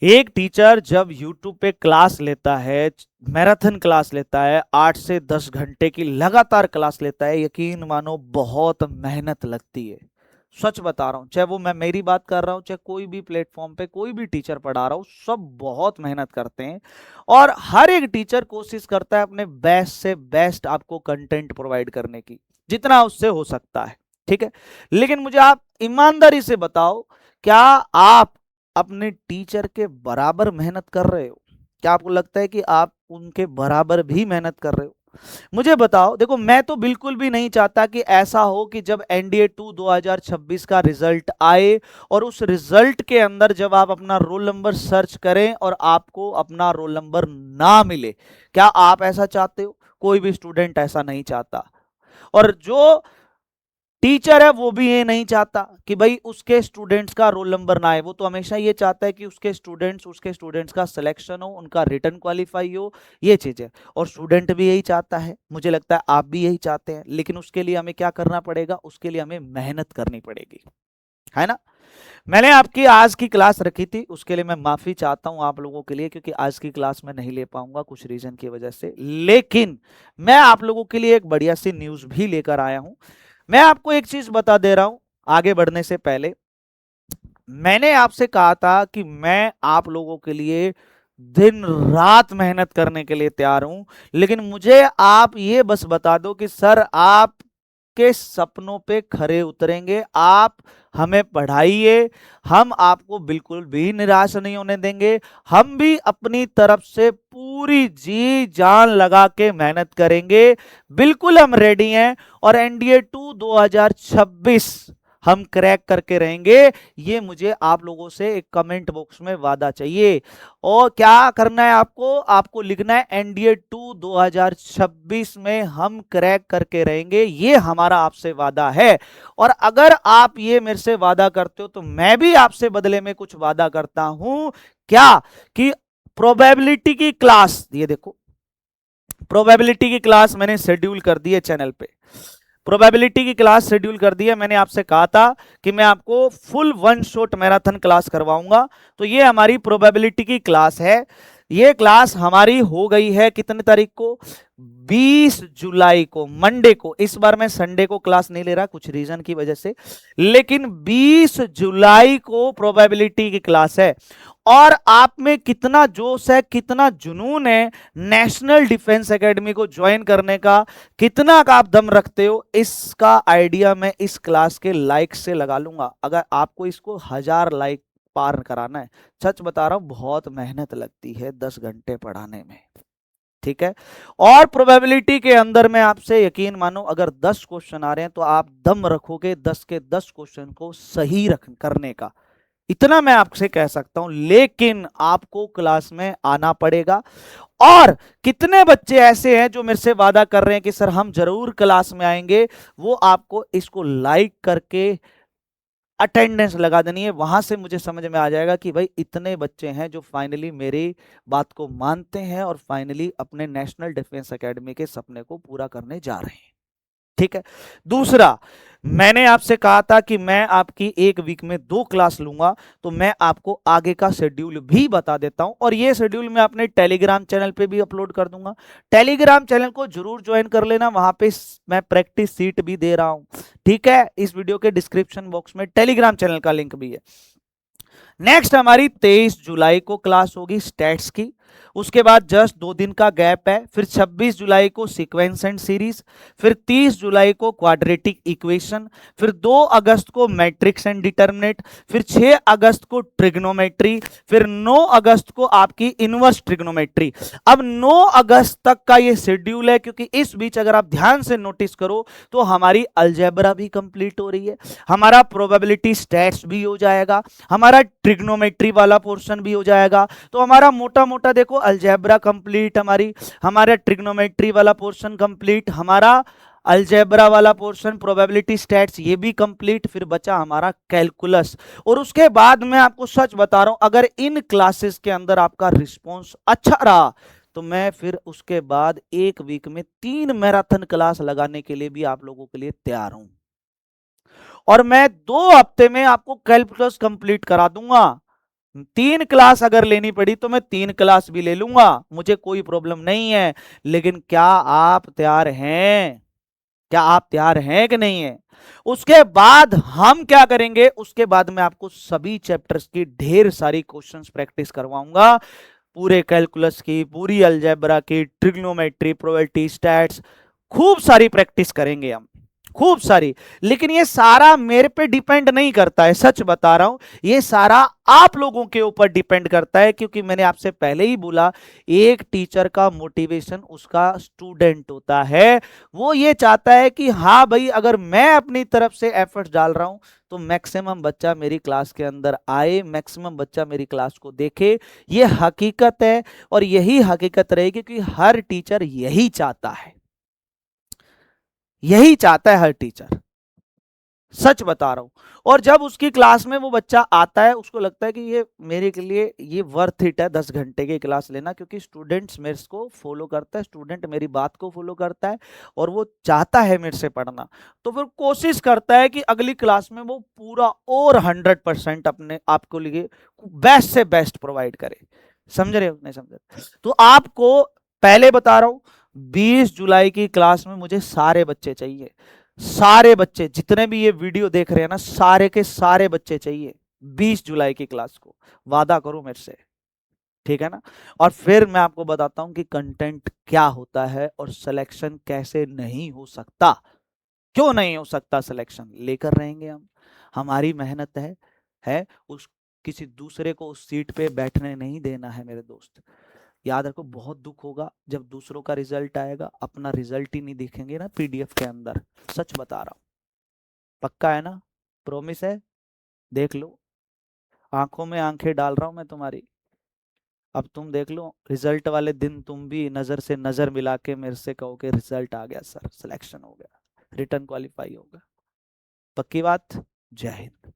एक टीचर जब YouTube पे क्लास लेता है, मैराथन क्लास लेता है, 8 से 10 घंटे की लगातार क्लास लेता है, यकीन मानो बहुत मेहनत लगती है। सच बता रहा हूँ, चाहे वो मैं मेरी बात कर रहा हूँ, चाहे कोई भी प्लेटफॉर्म पे कोई भी टीचर पढ़ा रहा हूँ, सब बहुत मेहनत करते हैं। और हर एक टीचर कोशिश करता है अपने बेस्ट से बेस्ट आपको कंटेंट प्रोवाइड करने की, जितना उससे हो सकता है। ठीक है, लेकिन मुझे आप ईमानदारी से बताओ, क्या आप अपने टीचर के बराबर मेहनत कर रहे हो? क्या आपको लगता है कि आप उनके बराबर भी मेहनत कर रहे हो? मुझे बताओ। देखो, मैं तो बिल्कुल भी नहीं चाहता कि ऐसा हो कि जब एनडीए 2 2026 का रिजल्ट आए और उस रिजल्ट के अंदर जब आप अपना रोल नंबर सर्च करें और आपको अपना रोल नंबर ना मिले। क्या आप ऐसा चाहते हो? कोई भी स्टूडेंट ऐसा नहीं चाहता। और जो टीचर है वो भी ये नहीं चाहता कि भाई उसके स्टूडेंट्स का रोल नंबर ना आए। वो तो हमेशा ये चाहता है कि उसके स्टूडेंट्स का सिलेक्शन हो, उनका रिटर्न क्वालिफाई हो, ये चीजें। और स्टूडेंट भी यही चाहता है, मुझे लगता है आप भी यही चाहते हैं। लेकिन उसके लिए हमें क्या करना पड़ेगा? उसके लिए हमें मेहनत करनी पड़ेगी, है ना। मैंने आपकी आज की क्लास रखी थी, उसके लिए मैं माफी चाहता हूं आप लोगों के लिए, क्योंकि आज की क्लास में नहीं ले पाऊंगा कुछ रीजन की वजह से। लेकिन मैं आप लोगों के लिए एक बढ़िया सी न्यूज भी लेकर आया हूं। मैं आपको एक चीज बता दे रहा हूं आगे बढ़ने से पहले। मैंने आपसे कहा था कि मैं आप लोगों के लिए दिन रात मेहनत करने के लिए तैयार हूं। लेकिन मुझे आप ये बस बता दो कि सर, आप के सपनों पे खरे उतरेंगे, आप हमें पढ़ाइए, हम आपको बिल्कुल भी निराश नहीं होने देंगे। हम भी अपनी तरफ से पूरी जी जान लगा के मेहनत करेंगे। बिल्कुल हम रेडी हैं। और एनडीए 2 2026 हम क्रैक करके रहेंगे। ये मुझे आप लोगों से एक कमेंट बॉक्स में वादा चाहिए। और क्या करना है आपको? आपको लिखना है एनडीए 2 2026 में हम क्रैक करके रहेंगे, ये हमारा आपसे वादा है। और अगर आप ये मेरे से वादा करते हो तो मैं भी आपसे बदले में कुछ वादा करता हूं। क्या? कि प्रोबेबिलिटी की क्लास, ये देखो, प्रोबेबिलिटी की क्लास मैंने शेड्यूल कर दी है चैनल पे। प्रोबेबिलिटी की क्लास शेड्यूल कर दी है। मैंने आपसे कहा था कि मैं आपको full one shot marathon class करवाऊंगा। तो ये हमारी प्रोबेबिलिटी की क्लास है। ये क्लास हमारी हो गई है कितने तारीख को? 20 जुलाई को, मंडे को। इस बार मैं संडे को क्लास नहीं ले रहा कुछ रीजन की वजह से, लेकिन 20 जुलाई को प्रोबेबिलिटी की क्लास है। और आप में कितना जोश है, कितना जुनून है नेशनल डिफेंस एकेडमी को ज्वाइन करने का, कितना का आप दम रखते हो, इसका आइडिया मैं इस क्लास के लाइक से लगा लूंगा। अगर आपको इसको 1000 लाइक पार कराना है, सच बता रहा हूं, बहुत मेहनत लगती है 10 घंटे पढ़ाने में। ठीक है। और प्रोबेबिलिटी के अंदर में आपसे यकीन मानो, अगर 10 क्वेश्चन आ रहे हैं तो आप दम रखोगे 10 के 10 क्वेश्चन को सही रख करने का, इतना मैं आपसे कह सकता हूं। लेकिन आपको क्लास में आना पड़ेगा। और कितने बच्चे ऐसे हैं जो मेरे से वादा कर रहे हैं कि सर हम जरूर क्लास में आएंगे? वो आपको इसको लाइक करके अटेंडेंस लगा देनी है। वहां से मुझे समझ में आ जाएगा कि भाई इतने बच्चे हैं जो फाइनली मेरी बात को मानते हैं और फाइनली अपने नेशनल डिफेंस एकेडमी के सपने को पूरा करने जा रहे हैं। ठीक है। दूसरा, मैंने आपसे कहा था कि मैं आपकी एक वीक में 2 क्लास लूंगा। तो मैं आपको आगे का शेड्यूल भी बता देता हूं, और ये शेड्यूल मैं अपने टेलीग्राम चैनल पे भी अपलोड कर दूंगा। टेलीग्राम चैनल को जरूर ज्वाइन कर लेना, वहां पे मैं प्रैक्टिस सीट भी दे रहा हूं। ठीक है, इस वीडियो के डिस्क्रिप्शन बॉक्स में टेलीग्राम चैनल का लिंक भी है। नेक्स्ट हमारी 23 जुलाई को क्लास होगी स्टैट्स की। उसके बाद जस्ट 2 दिन का गैप है। फिर 26 जुलाई को सीक्वेंस एंड सीरीज। फिर 30 जुलाई को क्वाड्रेटिक इक्वेशन। फिर 2 अगस्त को मैट्रिक्स एंड डिटर्मिनेट। फिर 6 अगस्त को ट्रिग्नोमेट्री। फिर 9 अगस्त को आपकी इनवर्स ट्रिग्नोमेट्री। अब 9 अगस्त तक का ये शेड्यूल है, क्योंकि इस बीच अगर आप ध्यान से नोटिस करो तो हमारी अलजेब्रा भी कंप्लीट हो रही है, हमारा प्रोबेबिलिटी स्टैट्स भी हो जाएगा, हमारा ट्रिग्नोमेट्री वाला पोर्शन भी हो जाएगा। तो हमारा मोटा मोटा देखो, अलजेब्रा कंप्लीट, हमारा ट्रिग्नोमेट्री वाला पोर्शन कंप्लीट, हमारा अलजेब्रा वाला पोर्शन, प्रोबेबिलिटी स्टैट्स ये भी कंप्लीट। फिर बचा हमारा कैलकुलस। और उसके बाद मैं आपको सच बता रहा हूं, अगर इन क्लासेस के अंदर आपका रिस्पॉन्स अच्छा रहा तो मैं फिर उसके बाद एक वीक में 3 मैराथन क्लास लगाने के लिए भी आप लोगों के लिए तैयार हूं। और मैं 2 हफ्ते में आपको कैलकुलस कंप्लीट करा दूंगा। 3 क्लास अगर लेनी पड़ी तो मैं 3 क्लास भी ले लूंगा, मुझे कोई प्रॉब्लम नहीं है। लेकिन क्या आप तैयार हैं? क्या आप तैयार हैं कि नहीं है? उसके बाद हम क्या करेंगे, उसके बाद मैं आपको सभी चैप्टर्स की ढेर सारी क्वेश्चंस प्रैक्टिस करवाऊंगा, पूरे कैलकुलस की, पूरी अलजेब्रा की, ट्रिग्नोमेट्री, प्रोबेबिलिटी, स्टैट्स, खूब सारी प्रैक्टिस करेंगे हम, खूब सारी। लेकिन ये सारा मेरे पे डिपेंड नहीं करता है, सच बता रहा हूं, ये सारा आप लोगों के ऊपर डिपेंड करता है, क्योंकि मैंने आपसे पहले ही बोला, एक टीचर का मोटिवेशन उसका स्टूडेंट होता है। वो ये चाहता है कि हाँ भाई, अगर मैं अपनी तरफ से एफर्ट्स डाल रहा हूं तो मैक्सिमम बच्चा मेरी क्लास के अंदर आए, मैक्सिमम बच्चा मेरी क्लास को देखे। ये हकीकत है और यही हकीकत रहेगी, क्योंकि हर टीचर यही चाहता है, यही चाहता है हर टीचर, सच बता रहा हूं। और जब उसकी क्लास में वो बच्चा आता है, उसको लगता है कि ये मेरे के लिए ये वर्थ इट है 10 घंटे की क्लास लेना, क्योंकि स्टूडेंट्स मेरे को फॉलो करता है, स्टूडेंट मेरी बात को फॉलो करता है और वो चाहता है मेरे से पढ़ना। तो फिर कोशिश करता है कि अगली क्लास में वो पूरा और 100% अपने आपको लिए बेस्ट से बेस्ट प्रोवाइड करे। समझ रहे हो नहीं समझ रहे? तो आपको पहले बता रहा हूं, 20 जुलाई की क्लास में मुझे सारे बच्चे चाहिए, सारे बच्चे जितने भी ये वीडियो देख रहे हैं ना, सारे के सारे बच्चे चाहिए 20 जुलाई की क्लास को, वादा करो मेरे से, ठीक है ना? और फिर मैं आपको बताता हूं कि कंटेंट क्या होता है और सिलेक्शन कैसे नहीं हो सकता, क्यों नहीं हो सकता सिलेक्शन, लेकर रहेंगे हम। हमारी मेहनत है उस किसी दूसरे को उस सीट पे बैठने नहीं देना है मेरे दोस्त। याद रखो, बहुत दुख होगा जब दूसरों का रिजल्ट आएगा, अपना रिजल्ट ही नहीं दिखेंगे ना पीडीएफ के अंदर, सच बता रहा हूं। पक्का है ना? प्रॉमिस है? देख लो, आंखों में आंखें डाल रहा हूं मैं तुम्हारी। अब तुम देख लो, रिजल्ट वाले दिन तुम भी नजर से नजर मिला के मेरे से कहो कि रिजल्ट आ गया सर, सिलेक्शन हो गया, रिटर्न क्वालिफाई होगा। पक्की बात? जय हिंद।